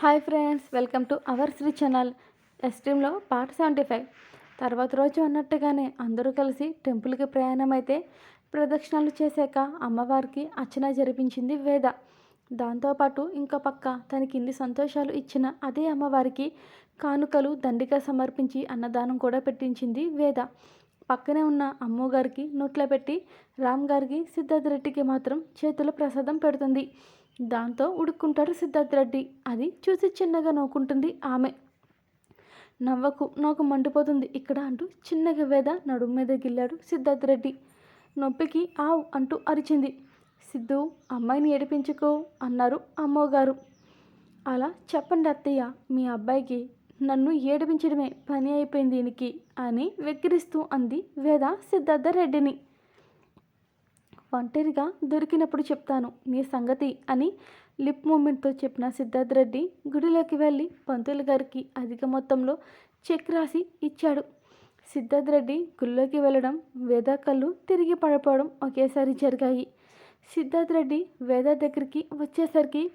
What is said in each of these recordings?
Hi friends, welcome to our Sri channel. ఎస్ట్రీమ్లో part 75. తర్వాత రోజు అన్నట్టుగానే అందరూ కలిసి టెంపుల్కి ప్రయాణం అయితే ప్రదక్షిణలు చేశాక అమ్మవారికి అర్చన జరిపించింది వేద. దాంతోపాటు ఇంకో పక్క తనకి ఇన్ని సంతోషాలు ఇచ్చిన అదే అమ్మవారికి కానుకలు దండిగా సమర్పించి అన్నదానం కూడా పెట్టించింది వేద. పక్కనే ఉన్న అమ్మగారికి నోట్లో పెట్టి రామ్ గారికి సిద్ధార్థ రెడ్డికి మాత్రం చేతుల ప్రసాదం పెడుతుంది. దాంతో ఉడుక్కుంటాడు సిద్ధార్థ రెడ్డి. అది చూసి చిన్నగా నవ్వుకుంటుంది ఆమె. నవ్వకు, నాకు మండిపోతుంది ఇక్కడ అంటూ చిన్నగా వేద నడుము మీద గిల్లాడు సిద్ధార్థ రెడ్డి. నొప్పికి ఆవు అంటూ అరిచింది. సిద్ధు, అమ్మాయిని ఏడిపించుకో అన్నారు అమ్మగారు. అలా చెప్పండి అత్తయ్య, మీ అబ్బాయికి నన్ను ఏడిపించడమే పని అయిపోయింది దీనికి అని వెక్కిరిస్తూ అంది వేద సిద్ధార్థ రెడ్డిని. ఒంటరిగా దొరికినప్పుడు చెప్తాను నీ సంగతి అని లిప్ మూమెంట్తో చెప్పిన సిద్ధార్థ రెడ్డి గుడిలోకి వెళ్ళి పంతులు గారికి అధిక మొత్తంలో చెక్ రాసి ఇచ్చాడు. సిద్ధార్థ రెడ్డి గుడిలోకి వెళ్ళడం, వేద కళ్ళు తిరిగి పడిపోవడం ఒకేసారి జరిగాయి. సిద్ధార్థ రెడ్డి వేద దగ్గరికి వచ్చేసరికి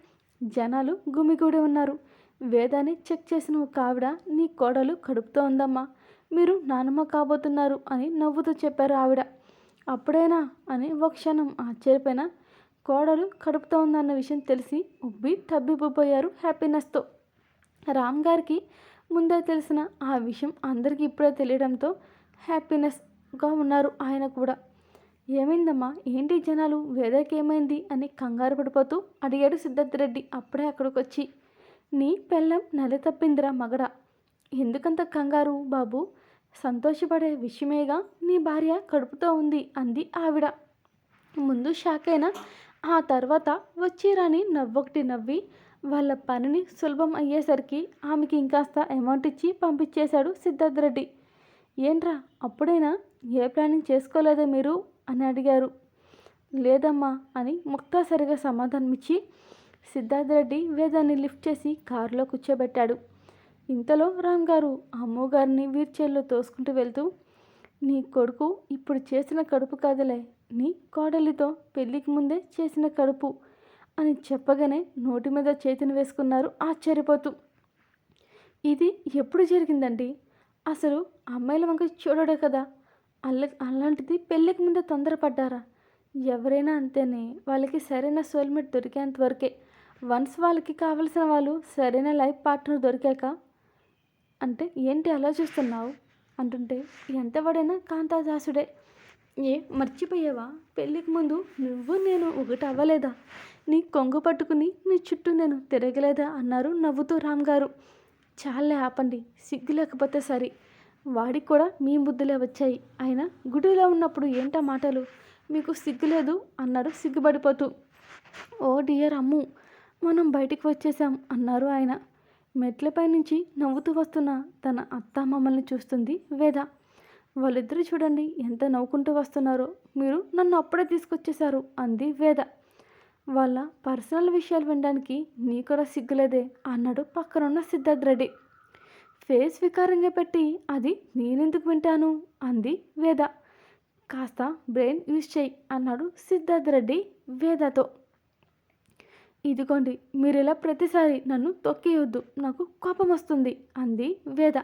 జనాలు గుమిగూడి ఉన్నారు. వేదాన్ని చెక్ చేసిన ఒక ఆవిడ, నీ కోడలు కడుపుతో ఉందమ్మా, మీరు నానమ్మ కాబోతున్నారు అని నవ్వుతూ చెప్పారు ఆవిడ. అప్పుడేనా అని ఒక క్షణం ఆశ్చర్యపోయిన కోడలు కడుపుతో ఉందన్న విషయం తెలిసి ఉబ్బి తబ్బిబ్బోయారు హ్యాపీనెస్తో. రామ్ గారికి ముందే తెలిసిన ఆ విషయం అందరికీ ఇప్పుడే తెలియడంతో హ్యాపీనెస్గా ఉన్నారు ఆయన కూడా. ఏమైందమ్మా, ఏంటి జనాలు, వేదకి ఏమైంది అని కంగారు పడిపోతూ అడిగాడు సిద్ధార్థ రెడ్డి అప్పుడే అక్కడికి వచ్చి. నీ పెళ్ళం నెల తప్పిందిరా మగడ, ఎందుకంత కంగారు బాబు, సంతోషపడే విషయమేగా, నీ భార్య కడుపుతో ఉంది అంది ఆవిడ. ముందు షాక్ అయినా ఆ తర్వాత వచ్చి రాని నవ్వొకటి నవ్వి వాళ్ళ పనిని సులభం అయ్యేసరికి ఆమెకి ఇంకాస్త అమౌంట్ ఇచ్చి పంపించేశాడు సిద్ధార్థ రెడ్డి. ఏంట్రా, అప్పుడైనా ఏ ప్లానింగ్ చేసుకోలేదా మీరు అని అడిగారు. లేదమ్మా అని ముక్తాసరిగా సమాధానం ఇచ్చి సిద్ధార్థ రెడ్డి వేదాన్ని లిఫ్ట్ చేసి కారులో కూర్చోబెట్టాడు. ఇంతలో రామ్ గారు అమ్మగారిని వీర్చైర్లో తోసుకుంటూ వెళ్తూ, నీ కొడుకు ఇప్పుడు చేసిన కడుపు కాదులే, నీ కోడలితో పెళ్ళికి ముందే చేసిన కడుపు అని చెప్పగానే నోటి మీద చేతిని వేసుకున్నారు ఆశ్చర్యపోతూ. ఇది ఎప్పుడు జరిగిందండి, అసలు అమ్మాయిల వంక చూడడే కదా, అలాంటిది పెళ్ళికి ముందే తొందరపడ్డారా? ఎవరైనా అంతేనే, వాళ్ళకి సరైన సోల్మేట్ దొరికేంత వరకే. వన్స్ వాళ్ళకి కావలసిన వాళ్ళు సరైన లైఫ్ పార్ట్నర్ దొరికాక అంటే ఏంటి అలా చూస్తున్నావు అంటుంటే, ఎంతవాడైనా కాంతాదాసుడే. ఏ మర్చిపోయావా, పెళ్ళికి ముందు నువ్వు నేను ఒకటి అవ్వలేదా, నీ కొంగు పట్టుకుని నీ చుట్టూ నేను తిరగలేదా అన్నారు నవ్వుతూ రామ్ గారు. చాలే ఆపండి, సిగ్గు లేకపోతే సరి, వాడికి కూడా మీ బుద్ధులే వచ్చాయి. ఆయన గుడిలో ఉన్నప్పుడు ఏంటా మాటలు, మీకు సిగ్గు లేదు అన్నారు సిగ్గుపడిపోతూ. ఓ డియర్ అమ్ము, మనం బయటికి వచ్చేసాం అన్నారు ఆయన. మెట్లపై నుంచి నవ్వుతూ వస్తున్న తన అత్తామామల్ని చూస్తుంది వేద. వాళ్ళిద్దరూ చూడండి ఎంత నవ్వుకుంటూ వస్తున్నారో, మీరు నన్ను అప్పుడే తీసుకొచ్చేశారు అంది వేద. వాళ్ళ పర్సనల్ విషయాలు వినడానికి నీ కూడా సిగ్గులేదే అన్నాడు పక్కనున్న సిద్ధార్థ రెడ్డి. ఫేస్ వికారంగా పెట్టి, అది నేనెందుకు వింటాను అంది వేద. కాస్త బ్రెయిన్ యూజ్ చేయి అన్నాడు సిద్ధార్థ రెడ్డి వేదతో. ఇదిగోండి, మీరు ఇలా ప్రతిసారి నన్ను తొక్కేయొద్దు, నాకు కోపం వస్తుంది అంది వేద.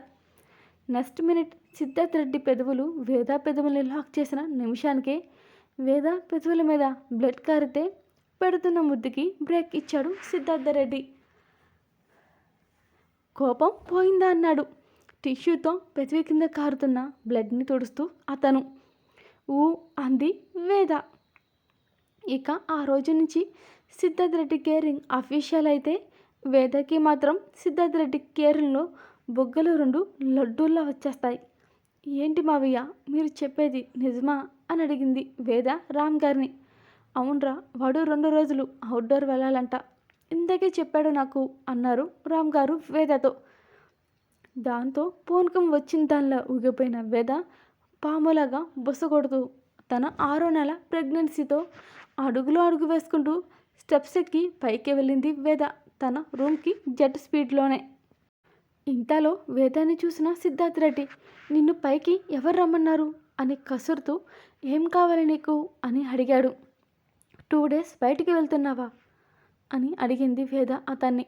నెక్స్ట్ మినిట్ సిద్ధార్థ రెడ్డి పెదవులు వేద పెదవుల్ని లాక్ చేసిన నిమిషానికే వేద పెదవుల మీద బ్లడ్ కారితే పెడుతున్న ముద్దుకి బ్రేక్ ఇచ్చాడు సిద్ధార్థ రెడ్డి. కోపం పోయిందా అన్నాడు టిష్యూతో పెదవి కింద కారుతున్న బ్లడ్ని తుడుస్తూ అతను. ఊ అంది వేద. ఇక ఆ రోజు నుంచి సిద్ధార్థ రెడ్డి కేరింగ్ అఫీషియల్ అయితే, వేదకి మాత్రం సిద్ధార్థ రెడ్డి కేరింగ్లో బొగ్గలు 2 లడ్డూల్లా వచ్చేస్తాయి. ఏంటి మావయ్య, మీరు చెప్పేది నిజమా అని అడిగింది వేద రామ్ గారిని. అవునరా, వాడు 2 రోజులు అవుట్డోర్ వెళ్ళాలంట, ఇందాకే చెప్పాడు నాకు అన్నారు రామ్ గారు వేదతో. దాంతో పూనకం వచ్చిన దానిలా ఊగిపోయిన వేద పాములాగా బుస కొడుతూ తన 6వ నెల ప్రెగ్నెన్సీతో అడుగులో అడుగు వేసుకుంటూ స్టెప్స్ ఎక్కి పైకి వెళ్ళింది వేద తన రూమ్కి జెట్ స్పీడ్లోనే. ఇంతలో వేదాన్ని చూసిన సిద్ధార్థ రెడ్డి, నిన్ను పైకి ఎవరు రమ్మన్నారు అని కసురుతూ, ఏం కావాలి నీకు అని అడిగాడు. 2 days బయటికి వెళ్తున్నావా అని అడిగింది వేద అతన్ని.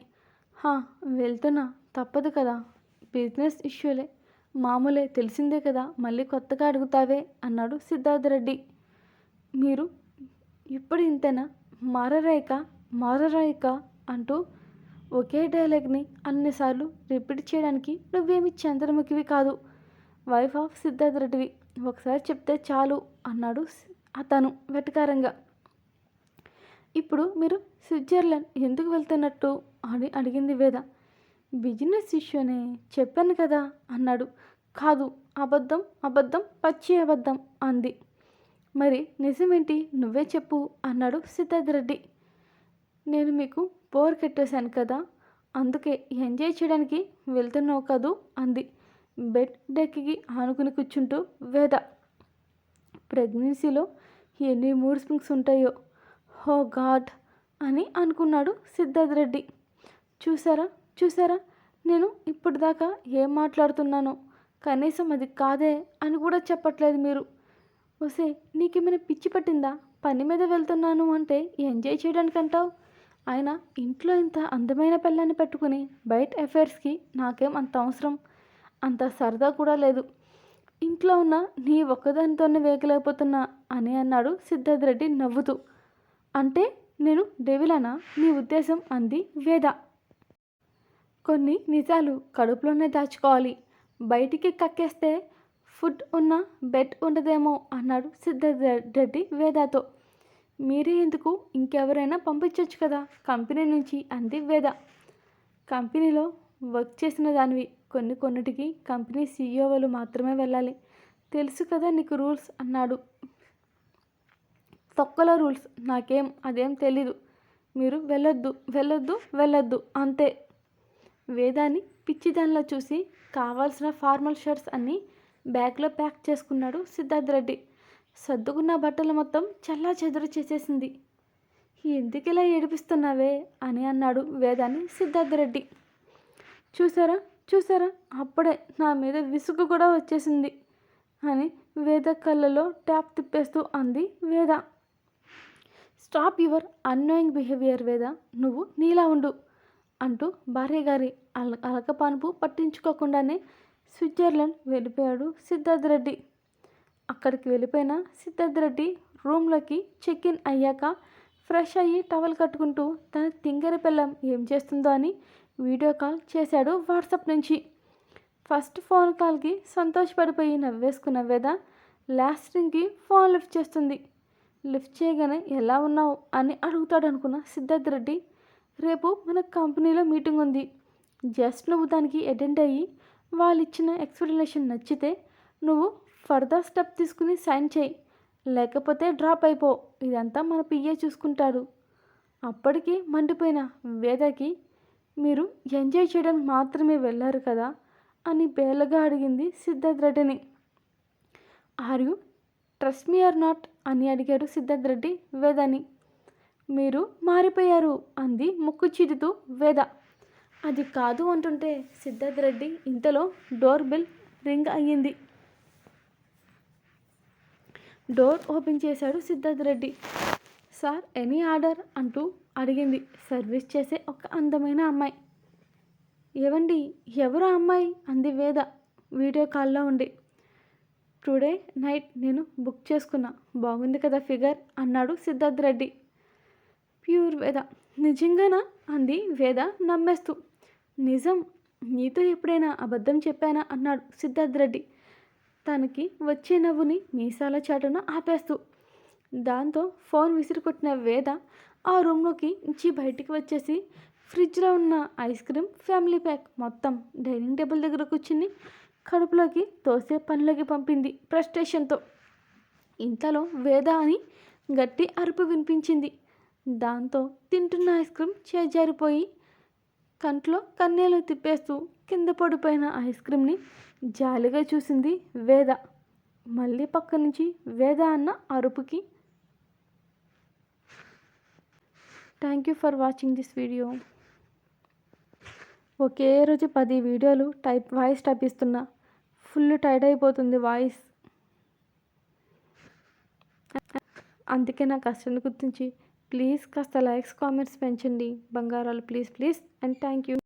హా, వెళ్తున్నా. తప్పదు కదా. బిజినెస్ ఇష్యూలే. మామూలే, తెలిసిందే కదా. మళ్ళీ కొత్తగా అడుగుతావే అన్నాడు సిద్ధార్థ రెడ్డి. మీరు ఇప్పుడు ఇంతేనా? మారరాయిక మారరాయిక అంటూ ఒకే డైలాగ్ని అన్నిసార్లు రిపీట్ చేయడానికి నువ్వేమి చంద్రముఖివి కాదు. వైఫ్ ఆఫ్ సిద్ధార్థ రెడ్డివి. ఒకసారి చెప్తే చాలు అన్నాడు అతను వెటకారంగా. ఇప్పుడు మీరు స్విట్జర్లాండ్ ఎందుకు వెళ్తున్నట్టు అని అడిగింది వేద. బిజినెస్ ఇష్యూనే చెప్పాను కదా అన్నాడు. కాదు, అబద్ధం అబద్ధం పచ్చి అబద్ధం అంది. మరి నిజమేంటి నువ్వే చెప్పు అన్నాడు సిద్ధార్థ రెడ్డి. నేను మీకు బోర్ కట్టేశాను కదా, అందుకే ఎంజాయ్ చేయడానికి వెళ్తున్నావు కదూ అంది బెడ్ డెక్కి ఆనుకుని కూర్చుంటూ వేద. ప్రెగ్నెన్సీలో ఎన్ని మూడ్ స్వింగ్స్ ఉంటాయో, హో గాడ్ అని అనుకున్నాడు సిద్ధార్థ రెడ్డి. చూసారా చూసారా, నేను ఇప్పటిదాకా ఏం మాట్లాడుతున్నానో కనీసం అది కాదే అని కూడా చెప్పట్లేదు మీరు. ఒసే, నీకేమైనా పిచ్చి పట్టిందా? పని మీద వెళ్తున్నాను అంటే ఎంజాయ్ చేయడానికి అంటావు. ఆయన ఇంట్లో ఇంత అందమైన పిల్లాన్ని పెట్టుకుని బయట అఫైర్స్కి నాకేం అంత అవసరం, అంత సరదా కూడా లేదు. ఇంట్లో ఉన్న నీ ఒక్కదానితోనే వేగలేకపోతున్నా అని అన్నాడు సిద్ధార్థ రెడ్డి నవ్వుతూ. అంటే నేను డెవిలానా నీ ఉద్దేశం అంది వేద. కొన్ని నిజాలు కడుపులోనే దాచుకోవాలి, బయటికి కక్కేస్తే ఫుడ్ ఉన్న బెడ్ ఉండదేమో అన్నాడు సిద్ధార్థ రెడ్డి వేదతో. మీరే ఎందుకు, ఇంకెవరైనా పంపించవచ్చు కదా కంపెనీ నుంచి అంది వేద. కంపెనీలో వర్క్ చేసిన దానివి, కొన్నిటికి కంపెనీ సీఈఓలు మాత్రమే వెళ్ళాలి, తెలుసు కదా నీకు రూల్స్ అన్నాడు. తొక్కల రూల్స్, నాకేం అదేం తెలీదు. మీరు వెళ్ళొద్దు వెళ్ళొద్దు వెళ్ళొద్దు అంతే. వేదాన్ని పిచ్చిదానిలా చూసి కావాల్సిన ఫార్మల్ షర్ట్స్ అన్నీ బ్యాగ్లో ప్యాక్ చేసుకున్నాడు సిద్ధార్థ రెడ్డి. సర్దుకున్న బట్టలు మొత్తం చల్లా చెదురు చేసేసింది. ఎందుకు ఇలా ఏడిపిస్తున్నావే అని అన్నాడు వేదాన్ని సిద్ధార్థ రెడ్డి. చూసారా చూసారా, అప్పుడే నా మీద విసుగు కూడా వచ్చేసింది అని వేద కళ్ళలో ట్యాప్ తిప్పేస్తూ అంది వేద. స్టాప్ యువర్ అన్నోయింగ్ బిహేవియర్ వేద, నువ్వు నీలా ఉండు అంటూ భార్య గారి అలకపానుపు పట్టించుకోకుండానే స్విట్జర్లాండ్ వెళ్ళిపోయాడు సిద్ధార్థ రెడ్డి. అక్కడికి వెళ్ళిపోయిన సిద్ధార్థ రెడ్డి రూమ్లోకి చెక్ ఇన్ అయ్యాక ఫ్రెష్ అయ్యి టవల్ కట్టుకుంటూ తన తింగరి పిల్లం ఏం చేస్తుందో అని వీడియో కాల్ చేశాడు వాట్సాప్ నుంచి. ఫస్ట్ ఫోన్ కాల్కి సంతోషపడిపోయి నవ్వేసుకున్న వేద లాస్ట్ రింగ్కి ఫోన్ లిఫ్ట్ చేస్తుంది. లిఫ్ట్ చేయగానే ఎలా ఉన్నావు అని అడుగుతాడు అనుకున్న సిద్ధార్థ రెడ్డి, రేపు మన కంపెనీలో మీటింగ్ ఉంది, జస్ట్ నువ్వు దానికి అటెండ్ అయ్యి వాళ్ళు ఇచ్చిన ఎక్స్ప్లెనేషన్ నచ్చితే నువ్వు ఫర్దర్ స్టెప్ తీసుకుని సైన్ చేయి, లేకపోతే డ్రాప్ అయిపో, ఇదంతా మన పిఏ చూసుకుంటాడు. అప్పటికి మండిపోయిన వేదకి, మీరు ఎంజాయ్ చేయడానికి మాత్రమే వెళ్ళారు కదా అని బేలగా అడిగింది సిద్ధార్థ రెడ్డిని. Are you trust me or not అని అడిగాడు సిద్ధార్థ రెడ్డి వేదని. మీరు మారిపోయారు అంది ముక్కు చీదుతూ వేద. అది కాదు అంటుంటే సిద్ధార్థ రెడ్డి ఇంతలో డోర్ బెల్ రింగ్ అయ్యింది. డోర్ ఓపెన్ చేశాడు Siddhartha Reddy. Sir any order అంటూ అడిగింది సర్వీస్ చేసే ఒక అందమైన అమ్మాయి. ఏవండి, ఎవరు అమ్మాయి అంది వేద వీడియో కాల్లో ఉండి. టుడే నైట్ నేను బుక్ చేసుకున్నా, బాగుంది కదా ఫిగర్ అన్నాడు సిద్ధార్థ రెడ్డి. ప్యూర్ వేద. నిజంగానా అంది వేద నమ్మేస్తూ. నిజం, నీతో ఎప్పుడైనా అబద్ధం చెప్పానా అన్నాడు సిద్ధార్థ రెడ్డి తనకి వచ్చే నవ్వుని మీసాల చాటున ఆపేస్తూ. దాంతో ఫోన్ విసిరికొట్టిన వేద ఆ రూమ్లోకి నుంచి బయటికి వచ్చేసి ఫ్రిడ్జ్లో ఉన్న ఐస్ క్రీమ్ ఫ్యామిలీ ప్యాక్ మొత్తం డైనింగ్ టేబుల్ దగ్గర కూర్చుని కడుపులోకి తోసే పనిలోకి పంపింది ఫ్రస్ట్రేషన్తో. ఇంతలో వేద అని గట్టి అరుపు వినిపించింది. దాంతో తింటున్న ఐస్ క్రీమ్ చేజారిపోయి కంట్లో కన్నీళ్ళు తిప్పేస్తూ కింద పడిపోయిన ఐస్ క్రీమ్ని జాలిగా చూసింది వేద. మళ్ళీ పక్క నుంచి వేద అన్న అరుపుకి thank you for watching this video. ఒకే రోజు 10 వీడియోలు వాయిస్ టైప్ ఇస్తున్నా, ఫుల్ టైర్డ్ అయిపోతుంది వాయిస్. అందుకే నా కష్టాన్ని గుర్తించి ప్లీజ్ కాస్త లైక్స్ కామెంట్స్ పెంచండి బంగారాలు, please please and thank you.